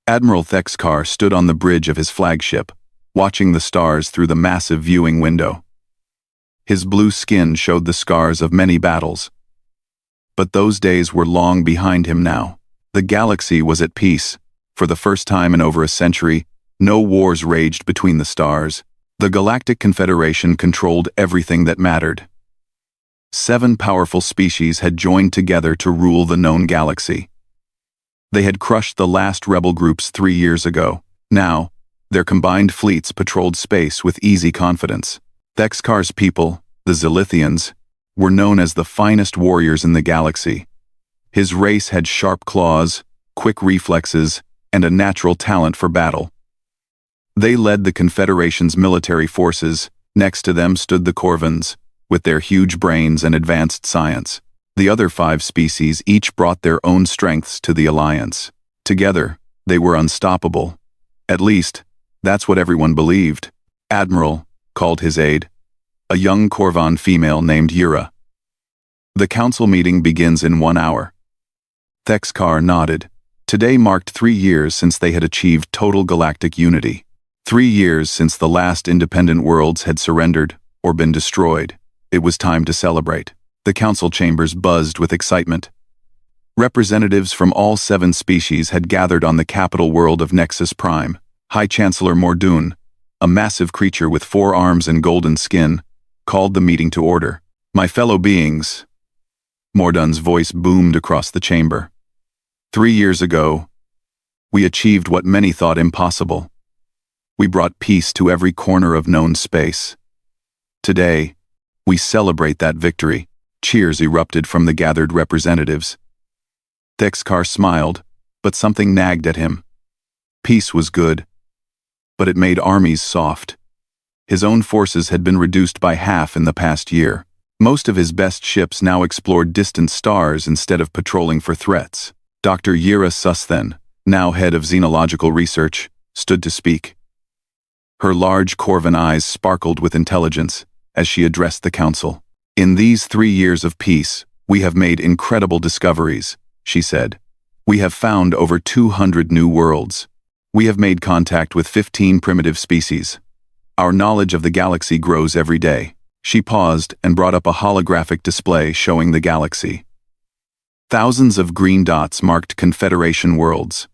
Admiral Thexkar stood on the bridge of his flagship, watching the stars through the massive viewing window. His blue skin showed the scars of many battles. But those days were long behind him now. The galaxy was at peace. For the first time in over a century, no wars raged between the stars. The Galactic Confederation controlled everything that mattered. 7 powerful species had joined together to rule the known galaxy. They had crushed the last rebel groups 3 years ago. Now, their combined fleets patrolled space with easy confidence. Thexkar's people, the Zilithians, were known as the finest warriors in the galaxy. His race had sharp claws, quick reflexes, and a natural talent for battle. They led the Confederation's military forces. Next to them stood the Corvins, with their huge brains and advanced science. The other 5 species each brought their own strengths to the alliance. Together, they were unstoppable. At least, that's what everyone believed. Admiral, called his aide, a young Corvan female named Yura. The council meeting begins in 1 hour. Thexkar nodded. Today marked 3 years since they had achieved total galactic unity. 3 years since the last independent worlds had surrendered or been destroyed. It was time to celebrate. The council chambers buzzed with excitement. Representatives from all 7 species had gathered on the capital world of Nexus Prime. High Chancellor Mordoon, a massive creature with 4 arms and golden skin, called the meeting to order. My fellow beings, Mordoon's voice boomed across the chamber. 3 years ago, we achieved what many thought impossible. We brought peace to every corner of known space. Today, we celebrate that victory. Cheers erupted from the gathered representatives. Thexkar smiled, but something nagged at him. Peace was good, but it made armies soft. His own forces had been reduced by half in the past year. Most of his best ships now explored distant stars instead of patrolling for threats. Dr. Yira Susthen, now head of xenological research, stood to speak. Her large Corvan eyes sparkled with intelligence as she addressed the council. In these 3 years of peace, we have made incredible discoveries, she said. We have found over 200 new worlds. We have made contact with 15 primitive species. Our knowledge of the galaxy grows every day. She paused and brought up a holographic display showing the galaxy. Thousands of green dots marked Confederation worlds.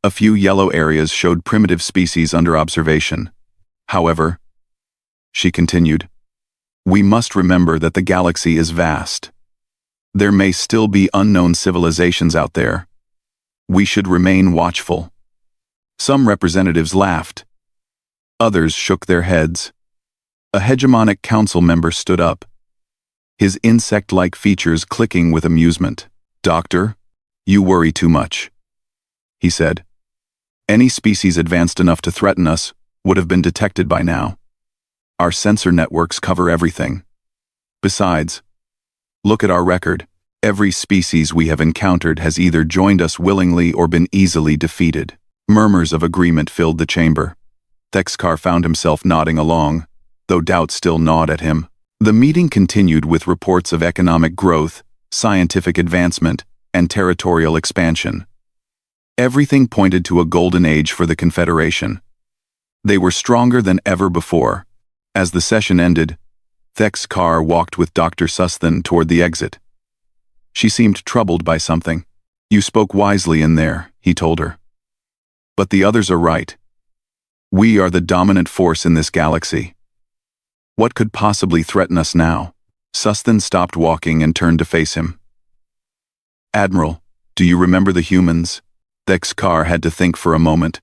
A few yellow areas showed primitive species under observation. However, she continued, we must remember that the galaxy is vast. There may still be unknown civilizations out there. We should remain watchful. Some representatives laughed. Others shook their heads. A hegemonic council member stood up, his insect-like features clicking with amusement. Doctor, you worry too much, he said. Any species advanced enough to threaten us would have been detected by now. Our sensor networks cover everything. Besides, look at our record. Every species we have encountered has either joined us willingly or been easily defeated. Murmurs of agreement filled the chamber. Thexkar found himself nodding along, though doubt still gnawed at him. The meeting continued with reports of economic growth, scientific advancement, and territorial expansion. Everything pointed to a golden age for the Confederation. They were stronger than ever before. As the session ended, Thexkar walked with Dr. Susthen toward the exit. She seemed troubled by something. You spoke wisely in there, he told her. But the others are right. We are the dominant force in this galaxy. What could possibly threaten us now? Susthen stopped walking and turned to face him. Admiral, do you remember the humans? Thexkar had to think for a moment.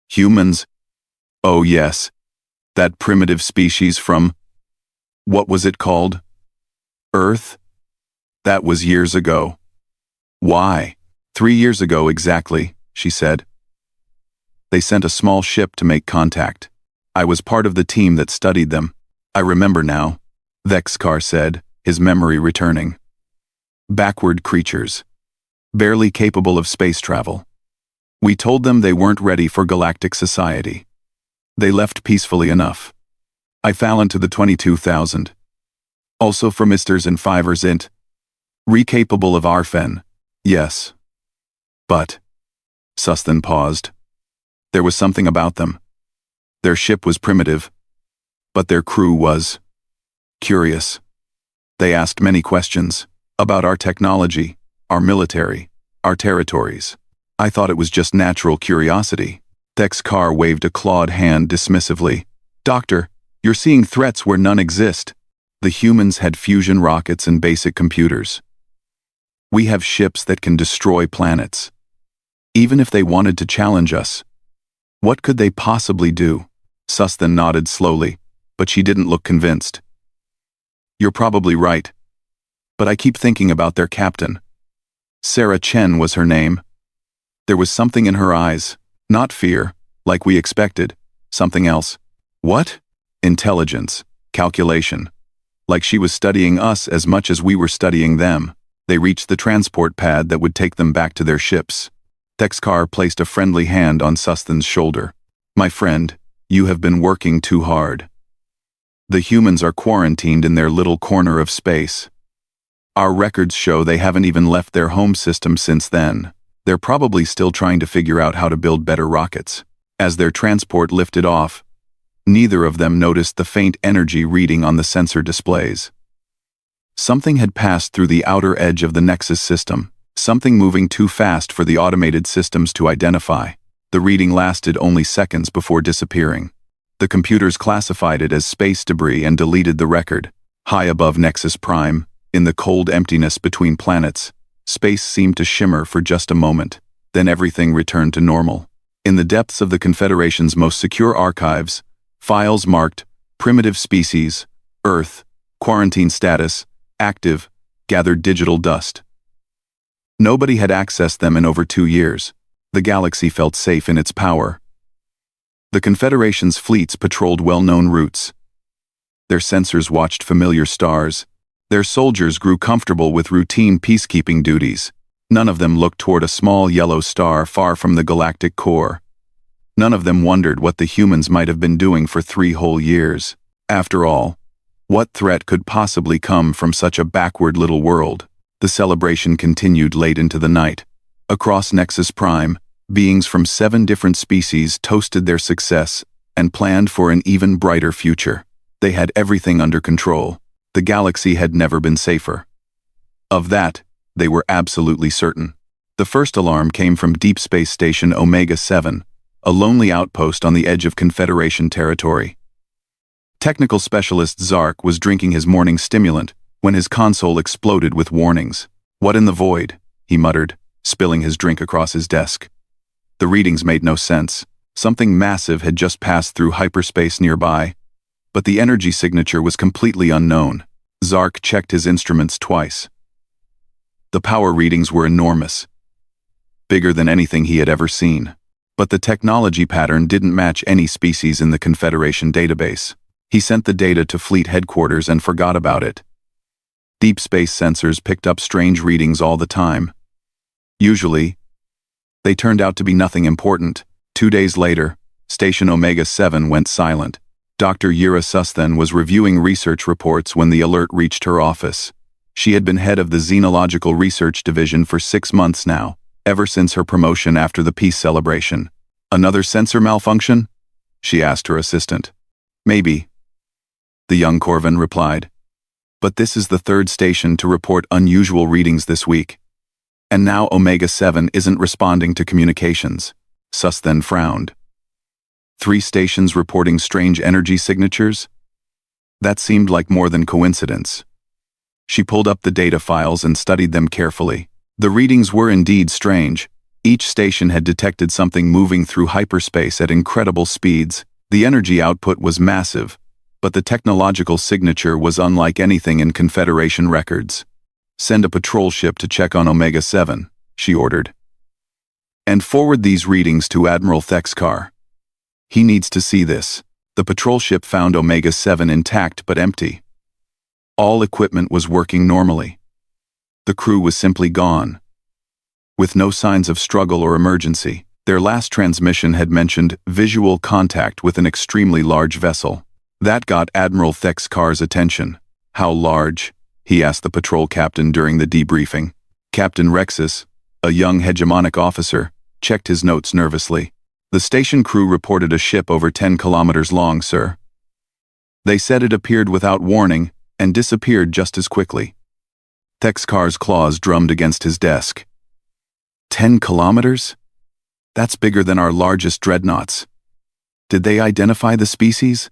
Humans? Oh yes. That primitive species from... what was it called? Earth? That was years ago. Why? 3 years ago exactly, she said. They sent a small ship to make contact. I was part of the team that studied them. I remember now, Thexkar said, his memory returning. Backward creatures. Barely capable of space travel. We told them they weren't ready for galactic society. They left peacefully enough. I fell into the 22,000. Also for Misters and Fivers int. Recapable of Arfen. Yes. But Sustan paused. There was something about them. Their ship was primitive, but their crew was curious. They asked many questions about our technology, our military, our territories. I thought it was just natural curiosity. Thexkar waved a clawed hand dismissively. Doctor, you're seeing threats where none exist. The humans had fusion rockets and basic computers. We have ships that can destroy planets. Even if they wanted to challenge us, what could they possibly do? Sustan nodded slowly, but she didn't look convinced. You're probably right, but I keep thinking about their captain. Sarah Chen was her name. There was something in her eyes, not fear, like we expected, something else. What? Intelligence, calculation. Like she was studying us as much as we were studying them. They reached the transport pad that would take them back to their ships. Thexkar placed a friendly hand on Sustan's shoulder. My friend, you have been working too hard. The humans are quarantined in their little corner of space. Our records show they haven't even left their home system since then. They're probably still trying to figure out how to build better rockets. As their transport lifted off, neither of them noticed the faint energy reading on the sensor displays. Something had passed through the outer edge of the Nexus system, something moving too fast for the automated systems to identify. The reading lasted only seconds before disappearing. The computers classified it as space debris and deleted the record. High above Nexus Prime, in the cold emptiness between planets, space seemed to shimmer for just a moment. Then everything returned to normal. In the depths of the Confederation's most secure archives, files marked primitive species, Earth, quarantine status, active, gathered digital dust. Nobody had accessed them in over 2 years. The galaxy felt safe in its power. The Confederation's fleets patrolled well-known routes. Their sensors watched familiar stars. Their soldiers grew comfortable with routine peacekeeping duties. None of them looked toward a small yellow star far from the galactic core. None of them wondered what the humans might have been doing for 3 whole years. After all, what threat could possibly come from such a backward little world? The celebration continued late into the night. Across Nexus Prime, beings from 7 different species toasted their success and planned for an even brighter future. They had everything under control. The galaxy had never been safer. Of that, they were absolutely certain. The first alarm came from Deep Space Station Omega-7, a lonely outpost on the edge of Confederation territory. Technical specialist Zark was drinking his morning stimulant when his console exploded with warnings. What in the void? He muttered, spilling his drink across his desk. The readings made no sense. Something massive had just passed through hyperspace nearby, but the energy signature was completely unknown. Zark checked his instruments twice. The power readings were enormous, bigger than anything he had ever seen. But the technology pattern didn't match any species in the Confederation database. He sent the data to fleet headquarters and forgot about it. Deep space sensors picked up strange readings all the time. Usually, they turned out to be nothing important. 2 days later, Station Omega-7 went silent. Dr. Yura Sustan was reviewing research reports when the alert reached her office. She had been head of the Xenological Research Division for 6 months now, ever since her promotion after the peace celebration. Another sensor malfunction? She asked her assistant. Maybe, the young Corvin replied. But this is the 3rd station to report unusual readings this week. And now Omega-7 isn't responding to communications. Sustan frowned. 3 stations reporting strange energy signatures? That seemed like more than coincidence. She pulled up the data files and studied them carefully. The readings were indeed strange. Each station had detected something moving through hyperspace at incredible speeds. The energy output was massive, but the technological signature was unlike anything in Confederation records. Send a patrol ship to check on Omega-7, she ordered. And forward these readings to Admiral Thexkar. He needs to see this. The patrol ship found Omega-7 intact but empty. All equipment was working normally. The crew was simply gone. With no signs of struggle or emergency, their last transmission had mentioned visual contact with an extremely large vessel. That got Admiral Thexkar's attention. How large? He asked the patrol captain during the debriefing. Captain Rexus, a young hegemonic officer, checked his notes nervously. The station crew reported a ship over 10 kilometers long, sir. They said it appeared without warning and disappeared just as quickly. Thexkar's claws drummed against his desk. 10 kilometers? That's bigger than our largest dreadnoughts. Did they identify the species?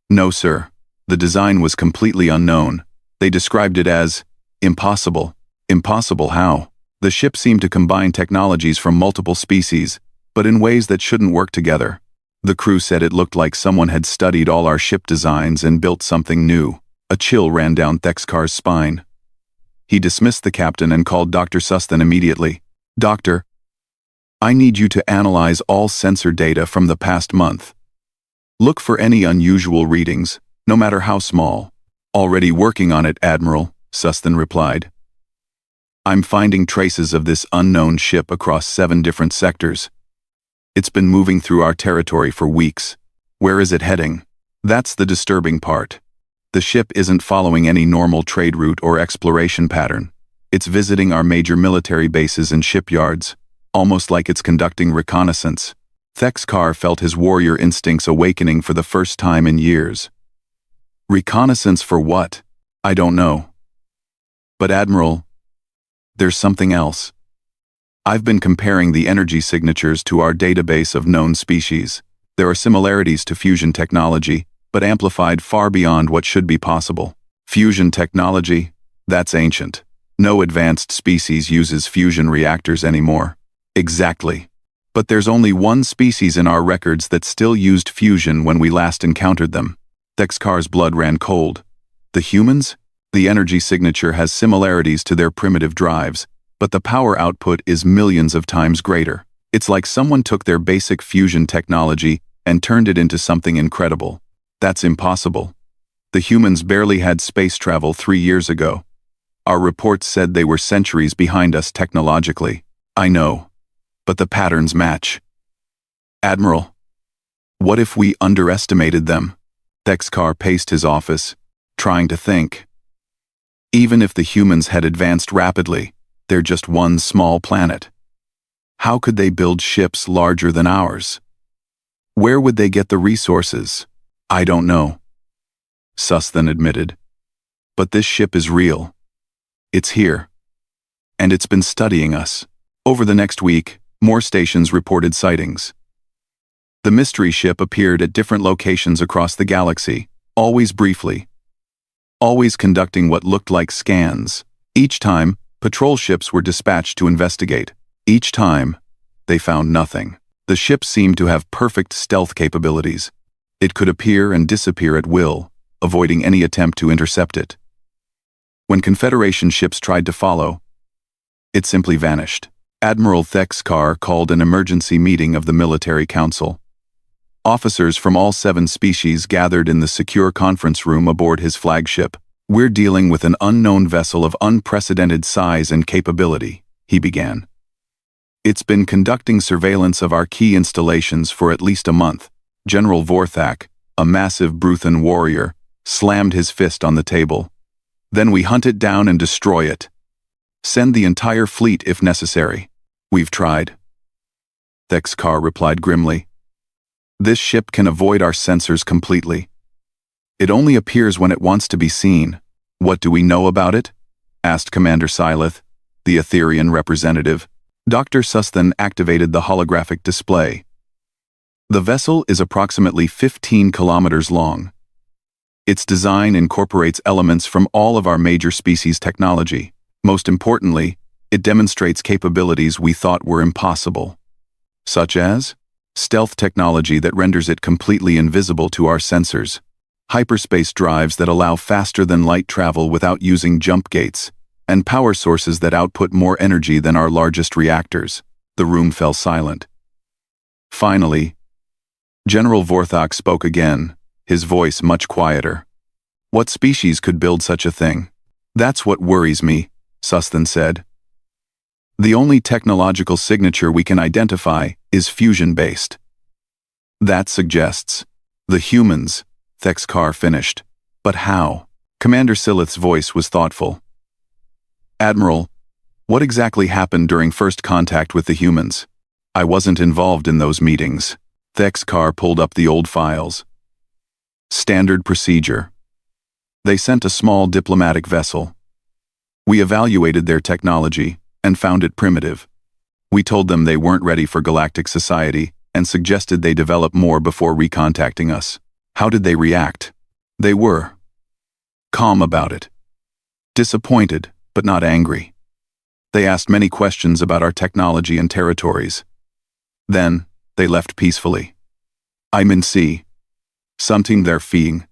No, sir. The design was completely unknown. They described it as impossible. Impossible how? The ship seemed to combine technologies from multiple species, but in ways that shouldn't work together. The crew said it looked like someone had studied all our ship designs and built something new. A chill ran down Thexkar's spine. He dismissed the captain and called Dr. Sustan immediately. Doctor, I need you to analyze all sensor data from the past month. Look for any unusual readings, no matter how small. Already working on it, Admiral, Sustan replied. I'm finding traces of this unknown ship across 7 different sectors. It's been moving through our territory for weeks. Where is it heading? That's the disturbing part. The ship isn't following any normal trade route or exploration pattern. It's visiting our major military bases and shipyards, almost like it's conducting reconnaissance. Thexkar felt his warrior instincts awakening for the first time in years. Reconnaissance for what? I don't know. But Admiral, there's something else. I've been comparing the energy signatures to our database of known species. There are similarities to fusion technology, but amplified far beyond what should be possible. Fusion technology? That's ancient. No advanced species uses fusion reactors anymore. Exactly. But there's only one species in our records that still used fusion when we last encountered them. Thexkar's blood ran cold. The humans? The energy signature has similarities to their primitive drives, but the power output is millions of times greater. It's like someone took their basic fusion technology and turned it into something incredible. That's impossible. The humans barely had space travel 3 years ago. Our reports said they were centuries behind us technologically. I know. But the patterns match. Admiral, what if we underestimated them? Thexkar paced his office, trying to think. Even if the humans had advanced rapidly, they're just one small planet. How could they build ships larger than ours? Where would they get the resources? I don't know. Sustan admitted. But this ship is real. It's here. And it's been studying us. Over the next week, more stations reported sightings. The mystery ship appeared at different locations across the galaxy, always briefly. Always conducting what looked like scans. Each time, patrol ships were dispatched to investigate. Each time, they found nothing. The ship seemed to have perfect stealth capabilities. It could appear and disappear at will, avoiding any attempt to intercept it. When Confederation ships tried to follow, it simply vanished. Admiral Thexkar called an emergency meeting of the Military Council. Officers from all 7 species gathered in the secure conference room aboard his flagship. We're dealing with an unknown vessel of unprecedented size and capability, he began. It's been conducting surveillance of our key installations for at least a month. General Vorthak, a massive Bruthan warrior, slammed his fist on the table. Then we hunt it down and destroy it. Send the entire fleet if necessary. We've tried. Thexkar replied grimly. This ship can avoid our sensors completely. It only appears when it wants to be seen. What do we know about it? Asked Commander Silith, the Etherian representative. Dr. Sustan activated the holographic display. The vessel is approximately 15 kilometers long. Its design incorporates elements from all of our major species technology. Most importantly, it demonstrates capabilities we thought were impossible. Such as stealth technology that renders it completely invisible to our sensors, hyperspace drives that allow faster-than-light travel without using jump gates, and power sources that output more energy than our largest reactors. The room fell silent. Finally, General Vorthak spoke again, his voice much quieter. What species could build such a thing? That's what worries me, Sustan said. The only technological signature we can identify is fusion-based. That suggests the humans, Thexkar finished. But how? Commander Silith's voice was thoughtful. Admiral, what exactly happened during first contact with the humans? I wasn't involved in those meetings. Thexkar pulled up the old files. Standard procedure. They sent a small diplomatic vessel. We evaluated their technology and found it primitive. We told them they weren't ready for galactic society and suggested they develop more before recontacting us. How did they react? They were calm about it. Disappointed, but not angry. They asked many questions about our technology and territories. Then, they left peacefully. I'm in C. Something they're feeing.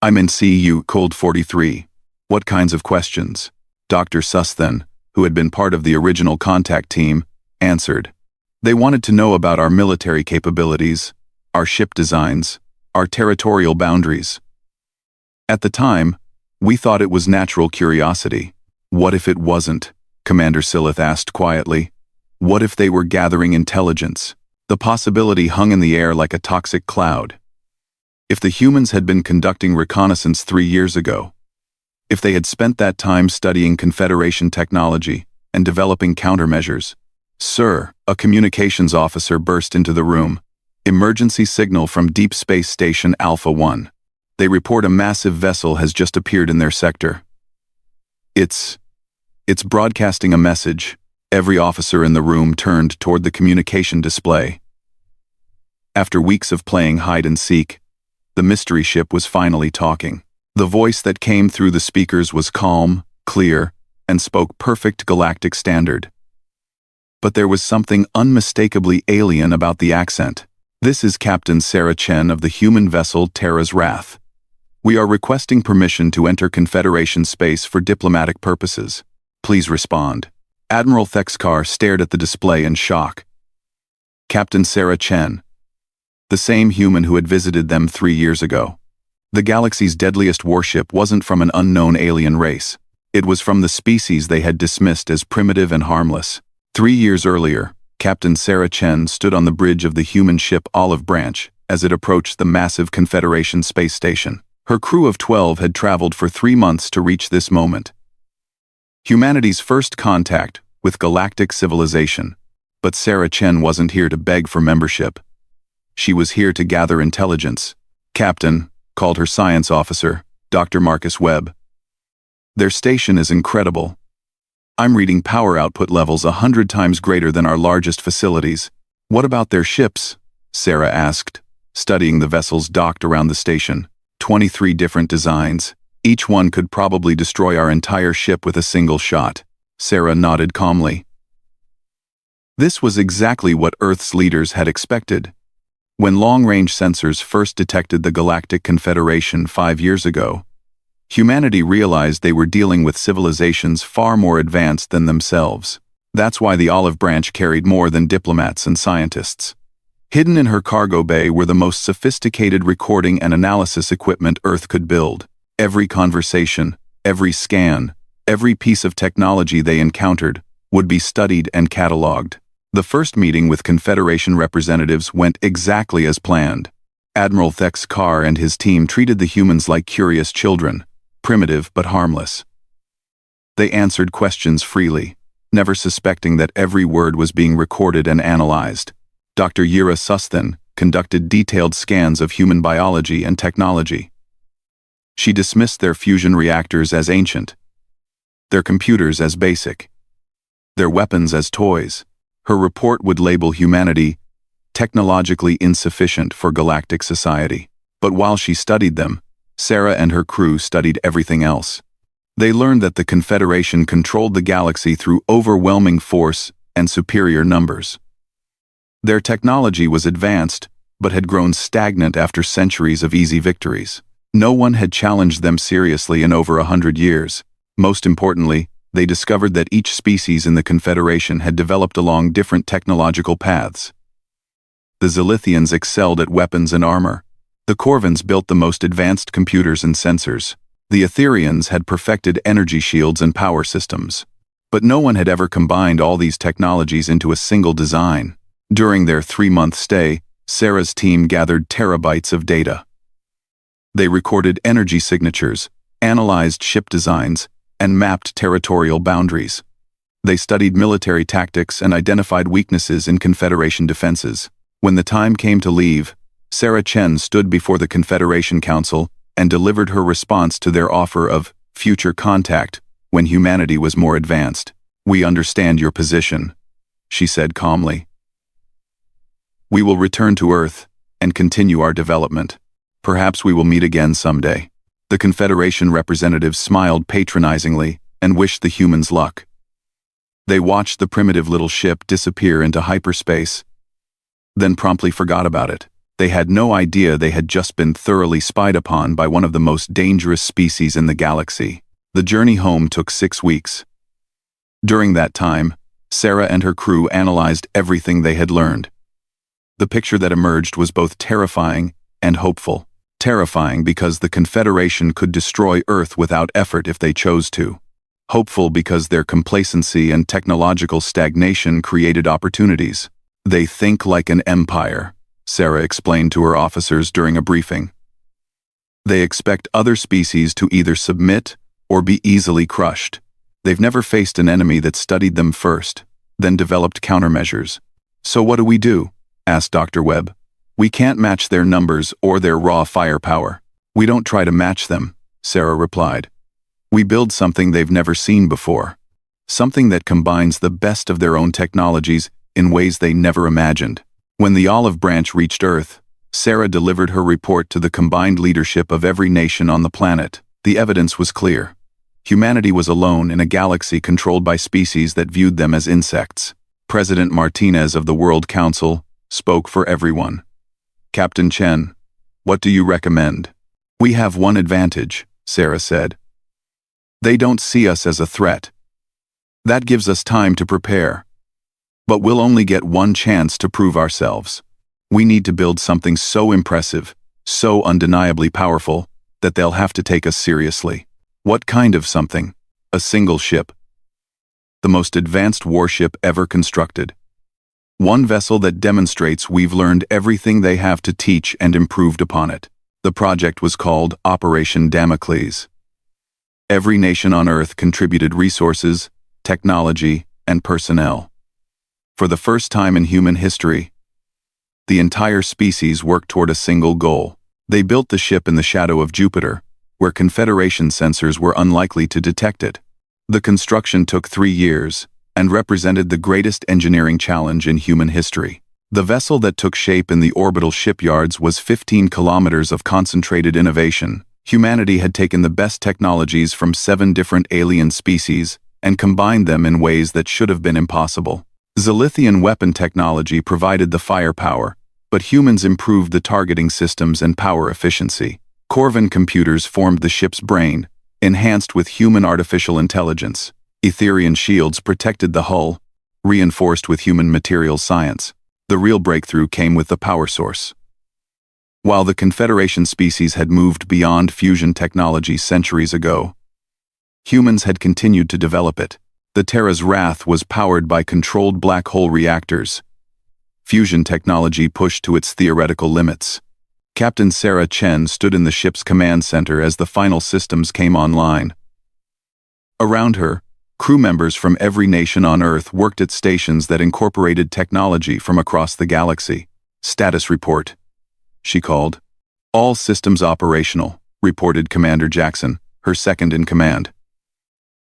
I'm in CU Cold 43. What kinds of questions? Dr. Susthen, who had been part of the original contact team, answered. They wanted to know about our military capabilities, our ship designs, our territorial boundaries. At the time, we thought it was natural curiosity. What if it wasn't? Commander Silith asked quietly. What if they were gathering intelligence? The possibility hung in the air like a toxic cloud. If the humans had been conducting reconnaissance 3 years ago, if they had spent that time studying Confederation technology and developing countermeasures. Sir, a communications officer burst into the room. Emergency signal from Deep Space Station Alpha 1. They report a massive vessel has just appeared in their sector. It's broadcasting a message. Every officer in the room turned toward the communication display. After weeks of playing hide and seek, the mystery ship was finally talking. The voice that came through the speakers was calm, clear, and spoke perfect galactic standard. But there was something unmistakably alien about the accent. This is Captain Sarah Chen of the human vessel Terra's Wrath. We are requesting permission to enter Confederation space for diplomatic purposes. Please respond. Admiral Thexkar stared at the display in shock. Captain Sarah Chen. The same human who had visited them 3 years ago. The galaxy's deadliest warship wasn't from an unknown alien race. It was from the species they had dismissed as primitive and harmless. 3 years earlier, Captain Sarah Chen stood on the bridge of the human ship Olive Branch as it approached the massive Confederation space station. Her crew of 12 had traveled for 3 months to reach this moment. Humanity's first contact with galactic civilization. But Sarah Chen wasn't here to beg for membership. She was here to gather intelligence. Captain, called her science officer, Dr. Marcus Webb. Their station is incredible. I'm reading power output levels 100 times greater than our largest facilities. What about their ships? Sarah asked, studying the vessels docked around the station. 23 different designs. Each one could probably destroy our entire ship with a single shot. Sarah nodded calmly. This was exactly what Earth's leaders had expected. When long-range sensors first detected the Galactic Confederation 5 years ago, humanity realized they were dealing with civilizations far more advanced than themselves. That's why the Olive Branch carried more than diplomats and scientists. Hidden in her cargo bay were the most sophisticated recording and analysis equipment Earth could build. Every conversation, every scan, every piece of technology they encountered would be studied and cataloged. The first meeting with Confederation representatives went exactly as planned. Admiral Thexkar and his team treated the humans like curious children, primitive but harmless. They answered questions freely, never suspecting that every word was being recorded and analyzed. Dr. Yira Susthen conducted detailed scans of human biology and technology. She dismissed their fusion reactors as ancient, their computers as basic, their weapons as toys. Her report would label humanity technologically insufficient for galactic society. But while she studied them, Sarah and her crew studied everything else. They learned that the Confederation controlled the galaxy through overwhelming force and superior numbers. Their technology was advanced, but had grown stagnant after centuries of easy victories. No one had challenged them seriously in over 100 years. Most importantly, they discovered that each species in the Confederation had developed along different technological paths. The Zilithians excelled at weapons and armor. The Corvins built the most advanced computers and sensors. The Etherians had perfected energy shields and power systems. But no one had ever combined all these technologies into a single design. During their 3-month stay, Sarah's team gathered terabytes of data. They recorded energy signatures, analyzed ship designs, and mapped territorial boundaries. They studied military tactics and identified weaknesses in Confederation defenses. When the time came to leave, Sarah Chen stood before the Confederation Council and delivered her response to their offer of future contact when humanity was more advanced. "We understand your position," she said calmly. "We will return to Earth and continue our development. Perhaps we will meet again someday." The Confederation representatives smiled patronizingly and wished the humans luck. They watched the primitive little ship disappear into hyperspace, then promptly forgot about it. They had no idea they had just been thoroughly spied upon by one of the most dangerous species in the galaxy. The journey home took 6 weeks. During that time, Sarah and her crew analyzed everything they had learned. The picture that emerged was both terrifying and hopeful. Terrifying because the Confederation could destroy Earth without effort if they chose to. Hopeful because their complacency and technological stagnation created opportunities. "They think like an empire," Sarah explained to her officers during a briefing. "They expect other species to either submit or be easily crushed. They've never faced an enemy that studied them first, then developed countermeasures." "So what do we do?" asked Dr. Webb. "We can't match their numbers or their raw firepower." "We don't try to match them," Sarah replied. "We build something they've never seen before. Something that combines the best of their own technologies in ways they never imagined." When the olive branch reached Earth, Sarah delivered her report to the combined leadership of every nation on the planet. The evidence was clear. Humanity was alone in a galaxy controlled by species that viewed them as insects. President Martinez of the World Council spoke for everyone. "Captain Chen, what do you recommend?" "We have one advantage," Sarah said. "They don't see us as a threat. That gives us time to prepare. But we'll only get one chance to prove ourselves. We need to build something so impressive, so undeniably powerful, that they'll have to take us seriously." "What kind of something?" "A single ship. The most advanced warship ever constructed. One vessel that demonstrates we've learned everything they have to teach and improved upon it." The project was called Operation Damocles. Every nation on Earth contributed resources, technology, and personnel. For the first time in human history, the entire species worked toward a single goal. They built the ship in the shadow of Jupiter, where Confederation sensors were unlikely to detect it. The construction took 3 years and represented the greatest engineering challenge in human history. The vessel that took shape in the orbital shipyards was 15 kilometers of concentrated innovation. Humanity had taken the best technologies from 7 different alien species and combined them in ways that should have been impossible. Zilithian weapon technology provided the firepower, but humans improved the targeting systems and power efficiency. Corvin computers formed the ship's brain, enhanced with human artificial intelligence. Etherian shields protected the hull, reinforced with human materials science. The real breakthrough came with the power source. While the Confederation species had moved beyond fusion technology centuries ago, humans had continued to develop it. The Terra's Wrath was powered by controlled black hole reactors. Fusion technology pushed to its theoretical limits. Captain Sarah Chen stood in the ship's command center as the final systems came online. Around her, crew members from every nation on Earth worked at stations that incorporated technology from across the galaxy. "Status report," she called. "All systems operational," reported Commander Jackson, her second in command.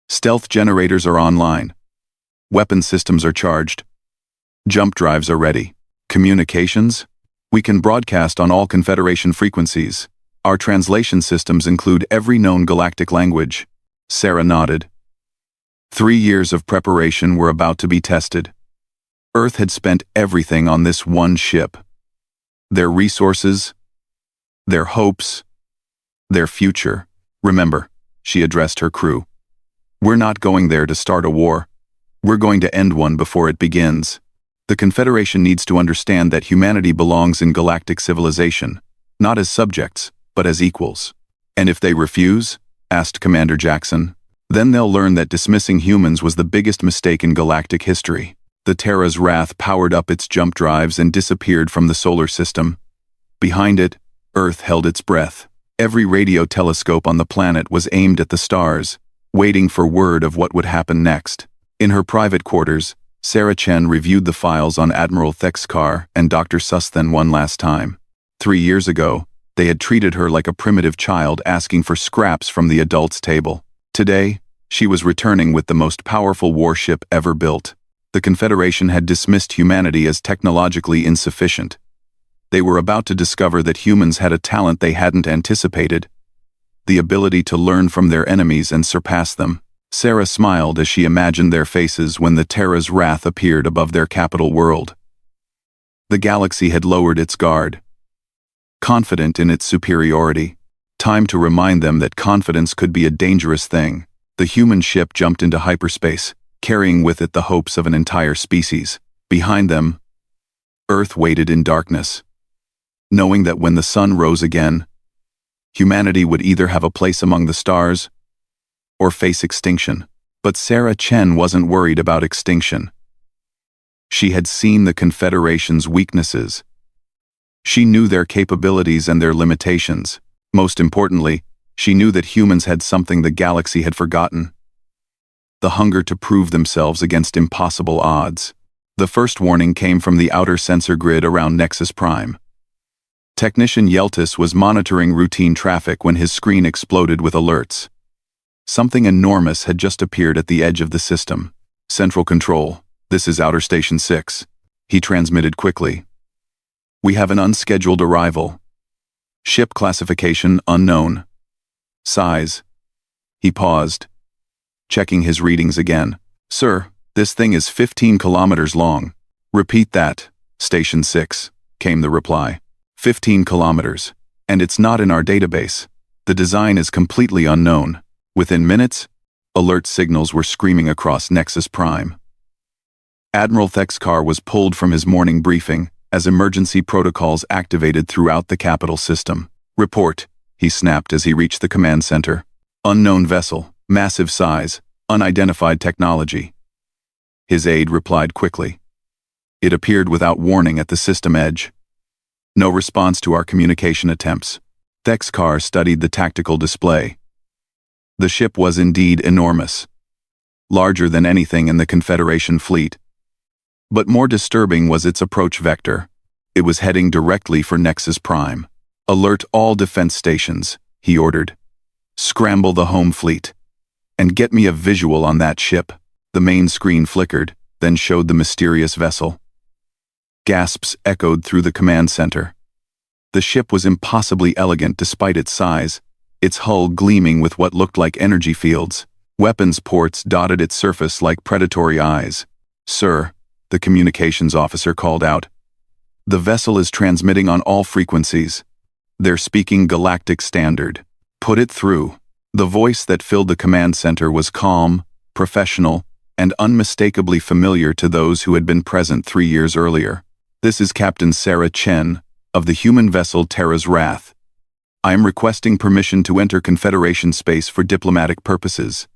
"Stealth generators are online. Weapon systems are charged. Jump drives are ready. Communications? We can broadcast on all Confederation frequencies. Our translation systems include every known galactic language." Sarah nodded. 3 years of preparation were about to be tested. Earth had spent everything on this one ship. Their resources, their hopes, their future. "Remember," she addressed her crew, "we're not going there to start a war. We're going to end one before it begins. The Confederation needs to understand that humanity belongs in galactic civilization, not as subjects, but as equals." "And if they refuse?" asked Commander Jackson. "Then they'll learn that dismissing humans was the biggest mistake in galactic history." The Terra's Wrath powered up its jump drives and disappeared from the solar system. Behind it, Earth held its breath. Every radio telescope on the planet was aimed at the stars, waiting for word of what would happen next. In her private quarters, Sarah Chen reviewed the files on Admiral Thexkar and Dr. Susthen one last time. 3 years ago, they had treated her like a primitive child asking for scraps from the adults' table. Today, she was returning with the most powerful warship ever built. The Confederation had dismissed humanity as technologically insufficient. They were about to discover that humans had a talent they hadn't anticipated: the ability to learn from their enemies and surpass them. Sarah smiled as she imagined their faces when the Terra's wrath appeared above their capital world. The galaxy had lowered its guard, confident in its superiority. Time to remind them that confidence could be a dangerous thing. The human ship jumped into hyperspace, carrying with it the hopes of an entire species. Behind them, Earth waited in darkness, knowing that when the sun rose again, humanity would either have a place among the stars or face extinction. But Sarah Chen wasn't worried about extinction. She had seen the Confederation's weaknesses. She knew their capabilities and their limitations. Most importantly, she knew that humans had something the galaxy had forgotten: the hunger to prove themselves against impossible odds. The first warning came from the outer sensor grid around Nexus Prime. Technician Yeltis was monitoring routine traffic when his screen exploded with alerts. Something enormous had just appeared at the edge of the system. "Central Control, this is Outer Station 6, he transmitted quickly. "We have an unscheduled arrival. Ship classification unknown. Size." He paused, checking his readings again. "Sir, this thing is 15 kilometers long." "Repeat that, Station 6, came the reply. 15 kilometers, and it's not in our database. The design is completely unknown." Within minutes, alert signals were screaming across Nexus Prime. Admiral Thexkar was pulled from his morning briefing as emergency protocols activated throughout the capital system. "Report," he snapped as he reached the command center. "Unknown vessel, massive size, unidentified technology." His aide replied quickly. "It appeared without warning at the system edge. No response to our communication attempts." Thexkar studied the tactical display. The ship was indeed enormous, larger than anything in the Confederation fleet. But more disturbing was its approach vector. It was heading directly for Nexus Prime. "Alert all defense stations," he ordered. "Scramble the home fleet. And get me a visual on that ship." The main screen flickered, then showed the mysterious vessel. Gasps echoed through the command center. The ship was impossibly elegant despite its size, its hull gleaming with what looked like energy fields. Weapons ports dotted its surface like predatory eyes. "Sir," the communications officer called out, "the vessel is transmitting on all frequencies. They're speaking Galactic Standard. Put it through." The voice that filled the command center was calm, professional, and unmistakably familiar to those who had been present 3 years earlier. "This is Captain Sarah Chen, of the human vessel Terra's Wrath. I am requesting permission to enter Confederation space for diplomatic purposes.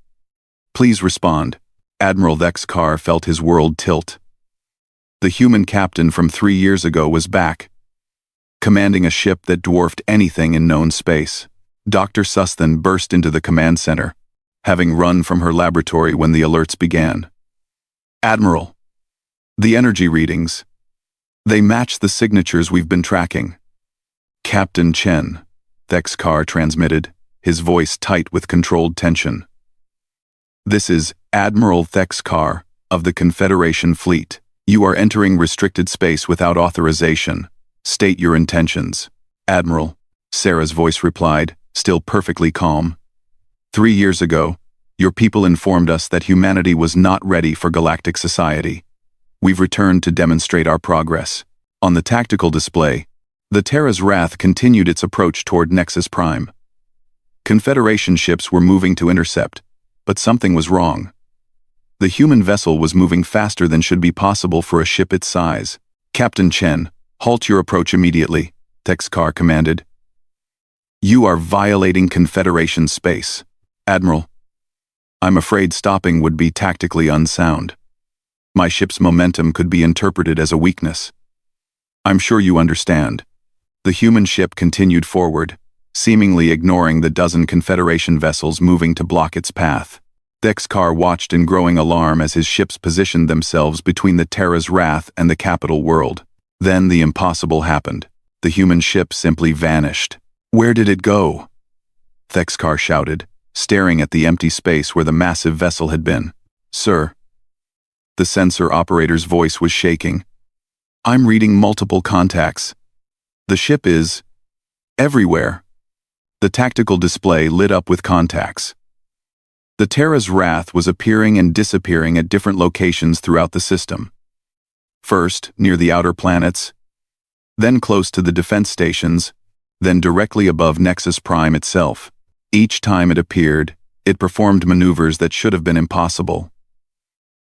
Please respond." Admiral Thexkar felt his world tilt. The human captain from 3 years ago was back, commanding a ship that dwarfed anything in known space. Dr. Susthen burst into the command center, having run from her laboratory when the alerts began. "Admiral, the energy readings. They match the signatures we've been tracking." "Captain Chen," Thexkar transmitted, his voice tight with controlled tension. "This is Admiral Thexkar of the Confederation fleet. You are entering restricted space without authorization. State your intentions." "Admiral," Sarah's voice replied, still perfectly calm. 3 years ago, your people informed us that humanity was not ready for galactic society. We've returned to demonstrate our progress." On the tactical display, the Terra's Wrath continued its approach toward Nexus Prime. Confederation ships were moving to intercept, but something was wrong. The human vessel was moving faster than should be possible for a ship its size. "Captain Chen, halt your approach immediately," Thexkar commanded. "You are violating Confederation space." "Admiral, I'm afraid stopping would be tactically unsound. My ship's momentum could be interpreted as a weakness." "I'm sure you understand." The human ship continued forward, seemingly ignoring the dozen Confederation vessels moving to block its path. Dexcar watched in growing alarm as his ships positioned themselves between the Terra's Wrath and the capital world. Then the impossible happened. The human ship simply vanished. Where did it go? Dexcar shouted, staring at the empty space where the massive vessel had been. Sir. The sensor operator's voice was shaking. I'm reading multiple contacts. The ship is everywhere. The tactical display lit up with contacts. The Terra's Wrath was appearing and disappearing at different locations throughout the system. First, near the outer planets, then close to the defense stations, then directly above Nexus Prime itself. Each time it appeared, it performed maneuvers that should have been impossible.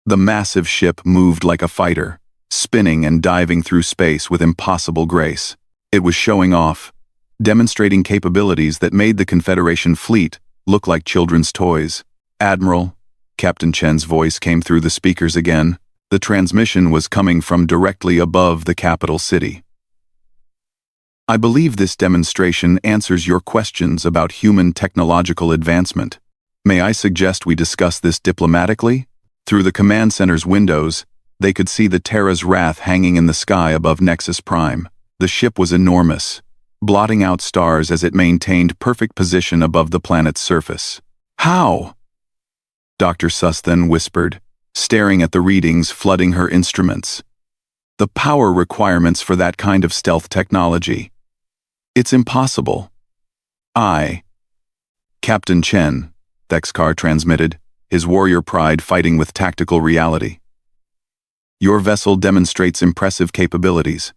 The massive ship moved like a fighter, spinning and diving through space with impossible grace. It was showing off, demonstrating capabilities that made the Confederation fleet look like children's toys. Admiral, Captain Chen's voice came through the speakers again. The transmission was coming from directly above the capital city. I believe this demonstration answers your questions about human technological advancement. May I suggest we discuss this diplomatically? Through the command center's windows, they could see the Terra's Wrath hanging in the sky above Nexus Prime. The ship was enormous, blotting out stars as it maintained perfect position above the planet's surface. How? Dr. Susthan whispered, staring at the readings flooding her instruments. The power requirements for that kind of stealth technology. It's impossible. Captain Chen, Dexcar transmitted, his warrior pride fighting with tactical reality. Your vessel demonstrates impressive capabilities.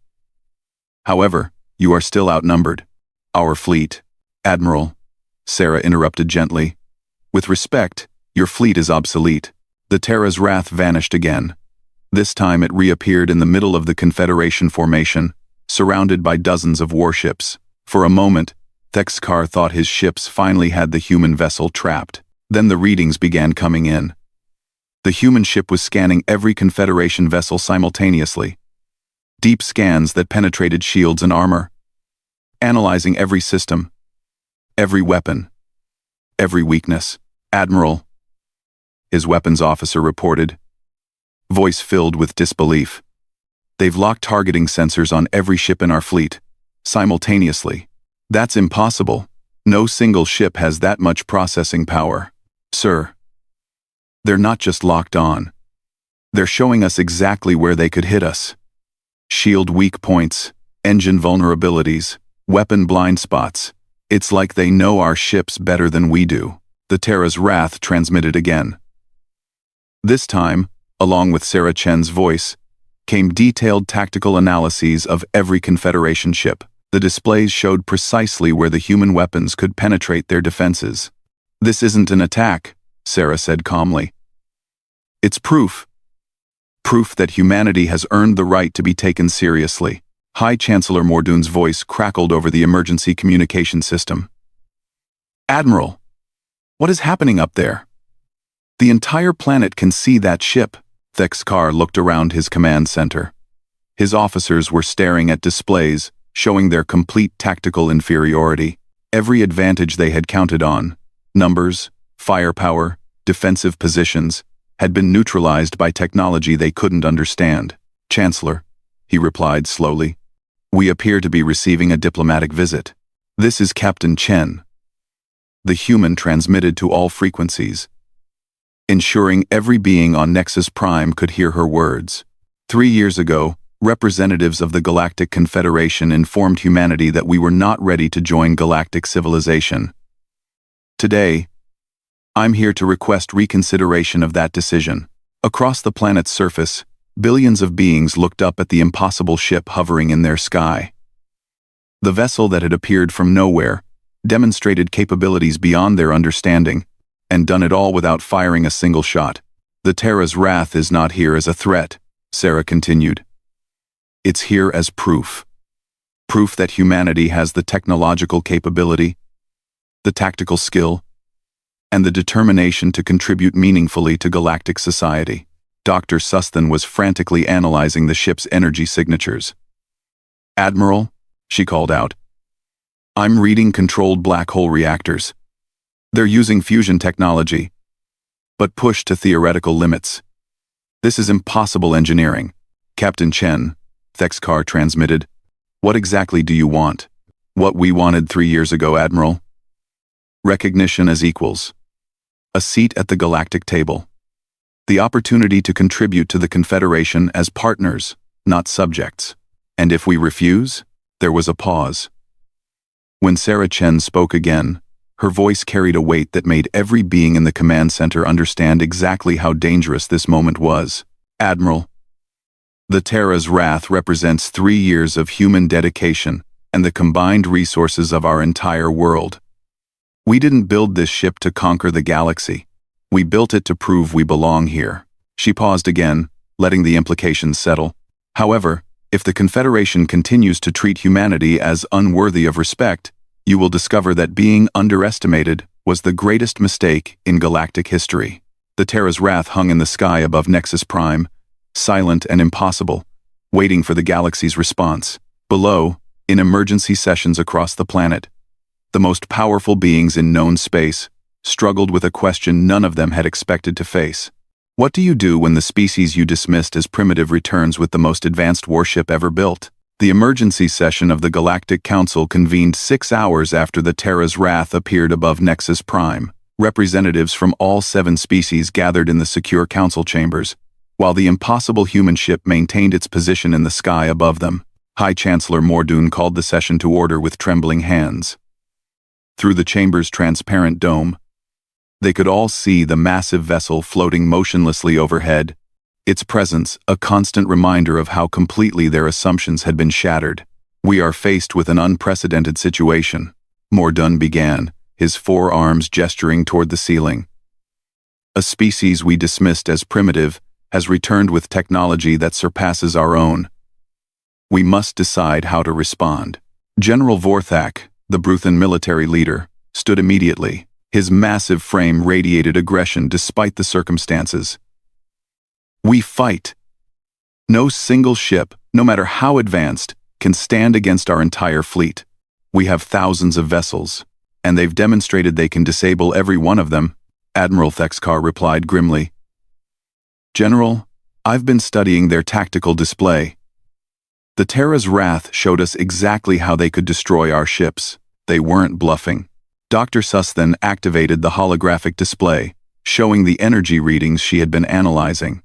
However, you are still outnumbered. Our fleet, Admiral, Sarah interrupted gently. With respect, your fleet is obsolete. The Terra's Wrath vanished again. This time it reappeared in the middle of the Confederation formation, surrounded by dozens of warships. For a moment, Dexcar thought his ships finally had the human vessel trapped. Then the readings began coming in. The human ship was scanning every Confederation vessel simultaneously. Deep scans that penetrated shields and armor. Analyzing every system, every weapon, every weakness. Admiral, his weapons officer reported, voice filled with disbelief. They've locked targeting sensors on every ship in our fleet, simultaneously. That's impossible. No single ship has that much processing power. Sir, they're not just locked on. They're showing us exactly where they could hit us. Shield weak points, engine vulnerabilities, weapon blind spots. It's like they know our ships better than we do. The Terra's Wrath transmitted again. This time, along with Sarah Chen's voice, came detailed tactical analyses of every Confederation ship. The displays showed precisely where the human weapons could penetrate their defenses. This isn't an attack, Sarah said calmly. It's proof. Proof that humanity has earned the right to be taken seriously. High Chancellor Mordoon's voice crackled over the emergency communication system. Admiral, what is happening up there? The entire planet can see that ship. Dexcar looked around his command center. His officers were staring at displays, showing their complete tactical inferiority. Every advantage they had counted on, numbers, firepower, defensive positions, had been neutralized by technology they couldn't understand. Chancellor, he replied slowly, we appear to be receiving a diplomatic visit. This is Captain Chen. The human transmitted to all frequencies, ensuring every being on Nexus Prime could hear her words. 3 years ago, representatives of the Galactic Confederation informed humanity that we were not ready to join galactic civilization. Today, I'm here to request reconsideration of that decision. Across the planet's surface, billions of beings looked up at the impossible ship hovering in their sky. The vessel that had appeared from nowhere demonstrated capabilities beyond their understanding, and done it all without firing a single shot. The Terra's Wrath is not here as a threat, Sarah continued. It's here as proof. Proof that humanity has the technological capability, the tactical skill, and the determination to contribute meaningfully to galactic society. Dr. Susthan was frantically analyzing the ship's energy signatures. Admiral, she called out, I'm reading controlled black hole reactors. They're using fusion technology. but pushed to theoretical limits. "This is impossible engineering." "Captain Chen," Thexkar transmitted. "What exactly do you want?" "What we wanted 3 years ago, Admiral. Recognition as equals. A seat at the galactic table. The opportunity to contribute to the Confederation as partners, not subjects. And if we refuse?" There was a pause. When Sarah Chen spoke again, her voice carried a weight that made every being in the command center understand exactly how dangerous this moment was. "Admiral, the Terra's wrath represents 3 years of human dedication and the combined resources of our entire world. We didn't build this ship to conquer the galaxy. We built it to prove we belong here." She paused again, letting the implications settle. "However, if the Confederation continues to treat humanity as unworthy of respect, you will discover that being underestimated was the greatest mistake in galactic history." The Terra's wrath hung in the sky above Nexus Prime, silent and impossible, waiting for the galaxy's response. Below, in emergency sessions across the planet, the most powerful beings in known space struggled with a question none of them had expected to face. What do you do when the species you dismissed as primitive returns with the most advanced warship ever built? The emergency session of the Galactic Council convened 6 hours after the Terra's wrath appeared above Nexus Prime. Representatives from all 7 species gathered in the secure council chambers, while the impossible human ship maintained its position in the sky above them. High Chancellor Mordoon called the session to order with trembling hands. Through the chamber's transparent dome, they could all see the massive vessel floating motionlessly overhead, its presence a constant reminder of how completely their assumptions had been shattered. "We are faced with an unprecedented situation," Mordoon began, his forearms gesturing toward the ceiling. "A species we dismissed as primitive has returned with technology that surpasses our own. We must decide how to respond." General Vorthak, the Bruthan military leader, stood immediately. His massive frame radiated aggression despite the circumstances. "We fight. No single ship, no matter how advanced, can stand against our entire fleet. We have thousands of vessels, and they've demonstrated they can disable every one of them," Admiral Thexkar replied grimly. "General, I've been studying their tactical display. The Terra's wrath showed us exactly how they could destroy our ships. They weren't bluffing." Dr. Suss then activated the holographic display, showing the energy readings she had been analyzing.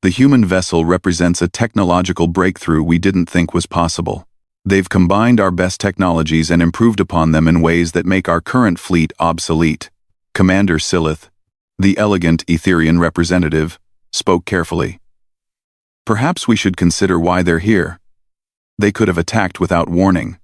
"The human vessel represents a technological breakthrough we didn't think was possible. They've combined our best technologies and improved upon them in ways that make our current fleet obsolete." Commander Silith, the elegant Etherian representative, spoke carefully. "Perhaps we should consider why they're here. They could have attacked without warning.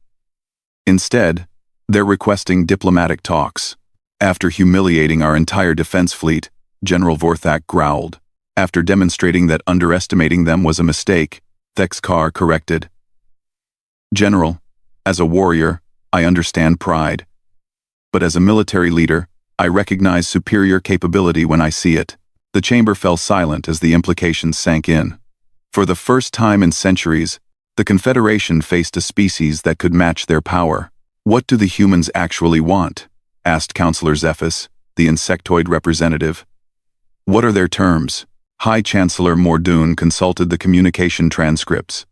Instead, they're requesting diplomatic talks." "After humiliating our entire defense fleet," General Vorthak growled. "After demonstrating that underestimating them was a mistake," Thexkar corrected. "General, as a warrior, I understand pride. But as a military leader, I recognize superior capability when I see it." The chamber fell silent as the implications sank in. For the first time in centuries, the Confederation faced a species that could match their power. "What do the humans actually want?" asked Counselor Zephys, the insectoid representative. "What are their terms?" High Chancellor Mordoon consulted the communication transcripts.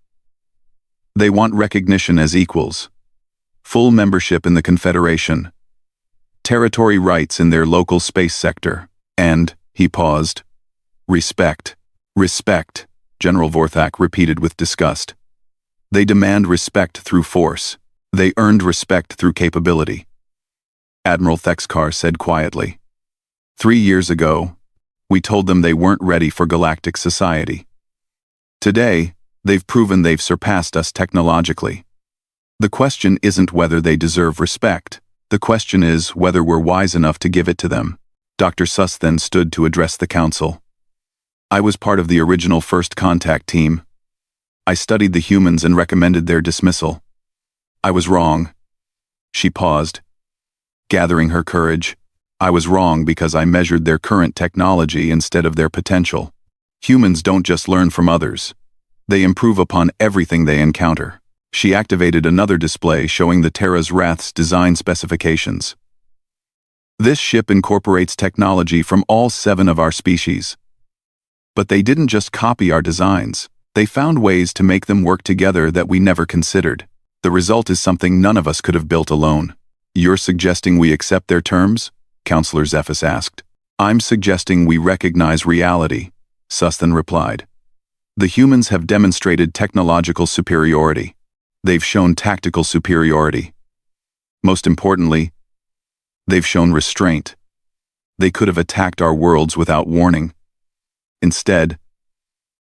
"They want recognition as equals, full membership in the Confederation, territory rights in their local space sector, and," he paused, "respect." "Respect," General Vorthak repeated with disgust. "They demand respect through force. They earned respect through capability." Admiral Thexkar said quietly. 3 years ago, we told them they weren't ready for galactic society. Today, they've proven they've surpassed us technologically. The question isn't whether they deserve respect. The question is whether we're wise enough to give it to them. Dr. Suss then stood to address the council. "I was part of the original First Contact team. I studied the humans and recommended their dismissal. I was wrong." She paused, gathering her courage. "I was wrong because I measured their current technology instead of their potential. Humans don't just learn from others. They improve upon everything they encounter." She activated another display showing the Terra's Wrath's design specifications. This ship incorporates technology from all 7 of our species. But they didn't just copy our designs. They found ways to make them work together that we never considered. The result is something none of us could have built alone. You're suggesting we accept their terms? Counselor Zephys asked. I'm suggesting we recognize reality, Sustan replied. The humans have demonstrated technological superiority. They've shown tactical superiority. Most importantly, they've shown restraint. They could have attacked our worlds without warning. Instead,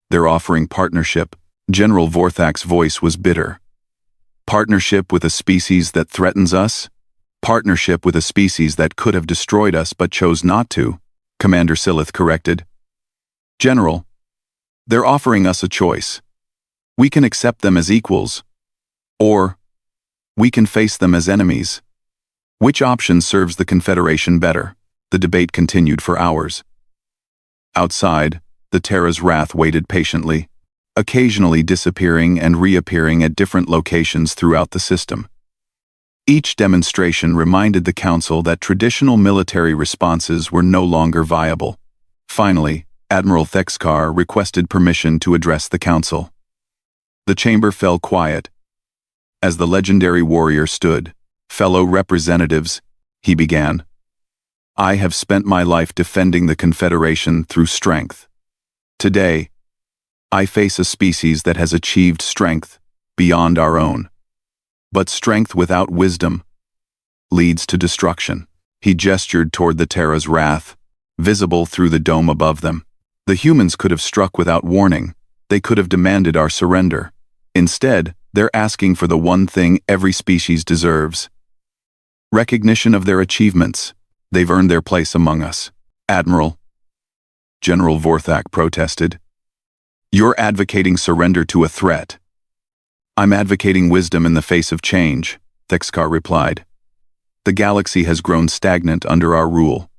they're offering partnership. General Vorthak's voice was bitter. Partnership with a species that threatens us? Partnership with a species that could have destroyed us but chose not to, Commander Silith corrected. General, they're offering us a choice. We can accept them as equals, or we can face them as enemies. Which option serves the Confederation better? The debate continued for hours. Outside, the Terra's wrath waited patiently, occasionally disappearing and reappearing at different locations throughout the system. Each demonstration reminded the Council that traditional military responses were no longer viable. Finally, Admiral Thexkar requested permission to address the Council. The chamber fell quiet. As the legendary warrior stood, "Fellow representatives," he began, "I have spent my life defending the Confederation through strength. Today, I face a species that has achieved strength beyond our own. But strength without wisdom leads to destruction." He gestured toward the Terra's wrath, visible through the dome above them. The humans could have struck without warning. They could have demanded our surrender. Instead, they're asking for the one thing every species deserves: recognition of their achievements. They've earned their place among us. Admiral, General Vorthak protested. You're advocating surrender to a threat. I'm advocating wisdom in the face of change, Thexkar replied. The galaxy has grown stagnant under our rule.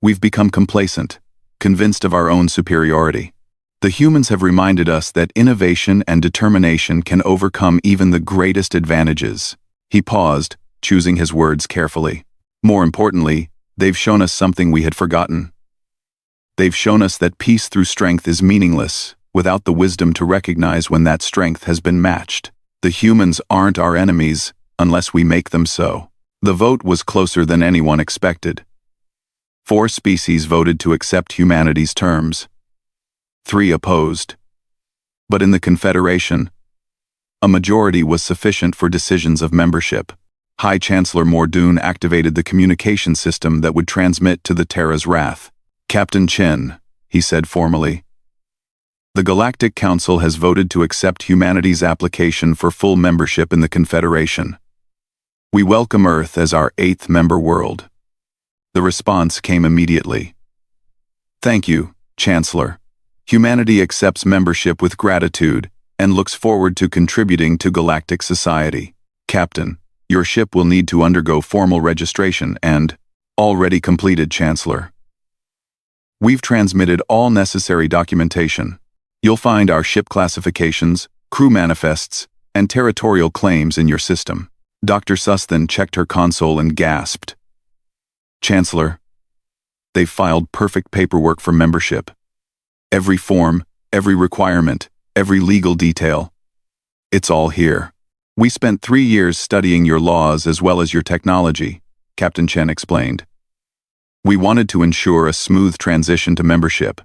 We've become complacent, convinced of our own superiority. The humans have reminded us that innovation and determination can overcome even the greatest advantages. He paused, choosing his words carefully. More importantly, they've shown us something we had forgotten. They've shown us that peace through strength is meaningless, without the wisdom to recognize when that strength has been matched. The humans aren't our enemies, unless we make them so. The vote was closer than anyone expected. 4 species voted to accept humanity's terms. 3 opposed. But in the Confederation, a majority was sufficient for decisions of membership. High Chancellor Mordoon activated the communication system that would transmit to the Terra's wrath. Captain Chen, he said formally, the Galactic Council has voted to accept humanity's application for full membership in the Confederation. We welcome Earth as our 8th member world. The response came immediately. Thank you, Chancellor. Humanity accepts membership with gratitude and looks forward to contributing to galactic society. Captain, your ship will need to undergo formal registration and already completed, Chancellor. We've transmitted all necessary documentation. You'll find our ship classifications, crew manifests, and territorial claims in your system. Dr. Sustan checked her console and gasped. Chancellor, they've filed perfect paperwork for membership. Every form, every requirement, every legal detail. It's all here. We spent 3 years studying your laws as well as your technology, Captain Chen explained. We wanted to ensure a smooth transition to membership.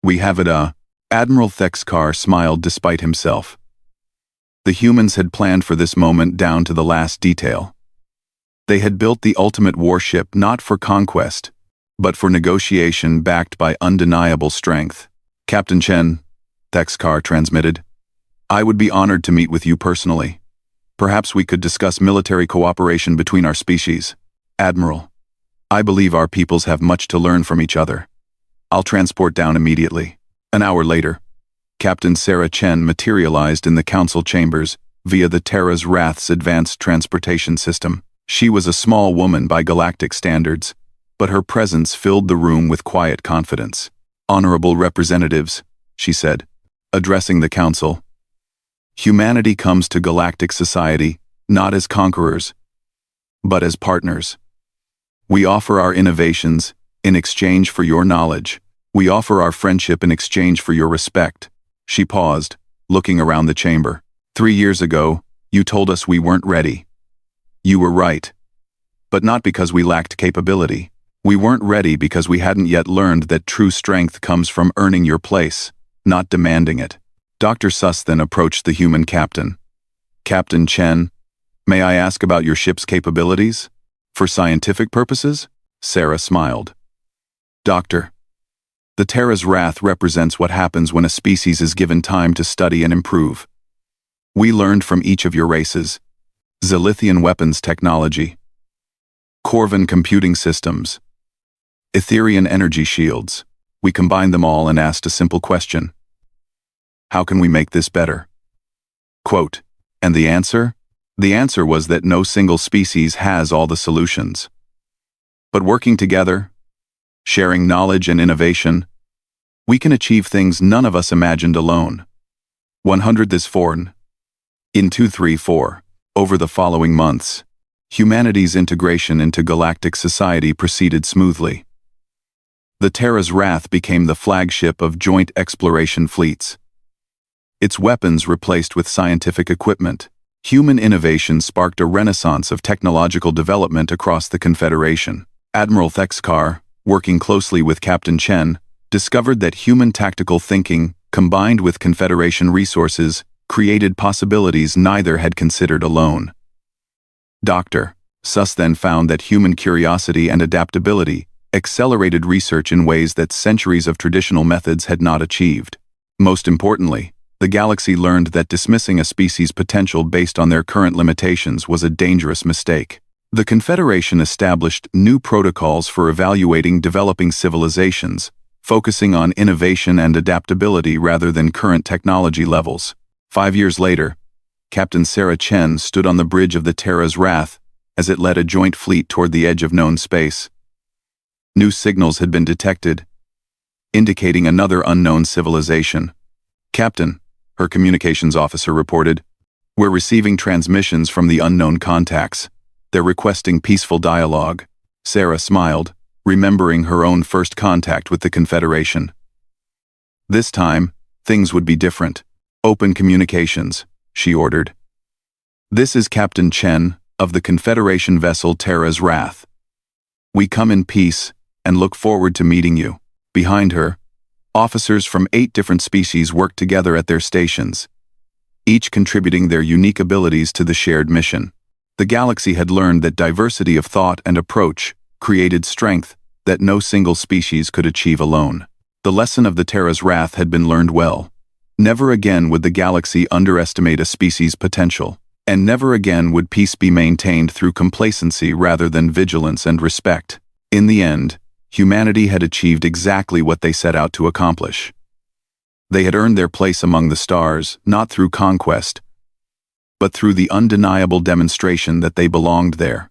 We have it, Admiral Thexkar smiled despite himself. The humans had planned for this moment down to the last detail. They had built the ultimate warship not for conquest, but for negotiation backed by undeniable strength. Captain Chen, Thexkar transmitted, I would be honored to meet with you personally. Perhaps we could discuss military cooperation between our species. Admiral, I believe our peoples have much to learn from each other. I'll transport down immediately. An hour later, Captain Sarah Chen materialized in the council chambers via the Terra's Wrath's advanced transportation system. She was a small woman by galactic standards, but her presence filled the room with quiet confidence. Honorable representatives, she said, addressing the council. Humanity comes to galactic society not as conquerors, but as partners. We offer our innovations in exchange for your knowledge. We offer our friendship in exchange for your respect. She paused, looking around the chamber. 3 years ago, you told us we weren't ready. You were right. But not because we lacked capability. We weren't ready because we hadn't yet learned that true strength comes from earning your place, not demanding it. Dr. Sus then approached the human captain. Captain Chen, may I ask about your ship's capabilities? For scientific purposes? Sarah smiled. Doctor, the Terra's wrath represents what happens when a species is given time to study and improve. We learned from each of your races. Zilithian weapons technology, Corvan computing systems, Etherian energy shields. We combined them all and asked a simple question. How can we make this better? Quote, and the answer? The answer was that no single species has all the solutions. But working together, sharing knowledge and innovation, we can achieve things none of us imagined alone. 100 this forn. In 234, over the following months, humanity's integration into galactic society proceeded smoothly. The Terra's Wrath became the flagship of joint exploration fleets. Its weapons replaced with scientific equipment. Human innovation sparked a renaissance of technological development across the Confederation. Admiral Thexkar, working closely with Captain Chen, discovered that human tactical thinking, combined with Confederation resources, created possibilities neither had considered alone. Dr. Sus then found that human curiosity and adaptability accelerated research in ways that centuries of traditional methods had not achieved. Most importantly, the galaxy learned that dismissing a species' potential based on their current limitations was a dangerous mistake. The Confederation established new protocols for evaluating developing civilizations, focusing on innovation and adaptability rather than current technology levels. 5 years later, Captain Sarah Chen stood on the bridge of the Terra's Wrath as it led a joint fleet toward the edge of known space. New signals had been detected, indicating another unknown civilization. Captain, her communications officer reported, we're receiving transmissions from the unknown contacts. They're requesting peaceful dialogue. Sarah smiled, remembering her own first contact with the Confederation. This time, things would be different. Open communications, she ordered. This is Captain Chen of the Confederation vessel Terra's Wrath. We come in peace and look forward to meeting you. Behind her, officers from 8 different species worked together at their stations, each contributing their unique abilities to the shared mission. The galaxy had learned that diversity of thought and approach created strength that no single species could achieve alone. The lesson of the Terra's Wrath had been learned well. Never again would the galaxy underestimate a species' potential, and never again would peace be maintained through complacency rather than vigilance and respect. In the end, humanity had achieved exactly what they set out to accomplish. They had earned their place among the stars, not through conquest, but through the undeniable demonstration that they belonged there.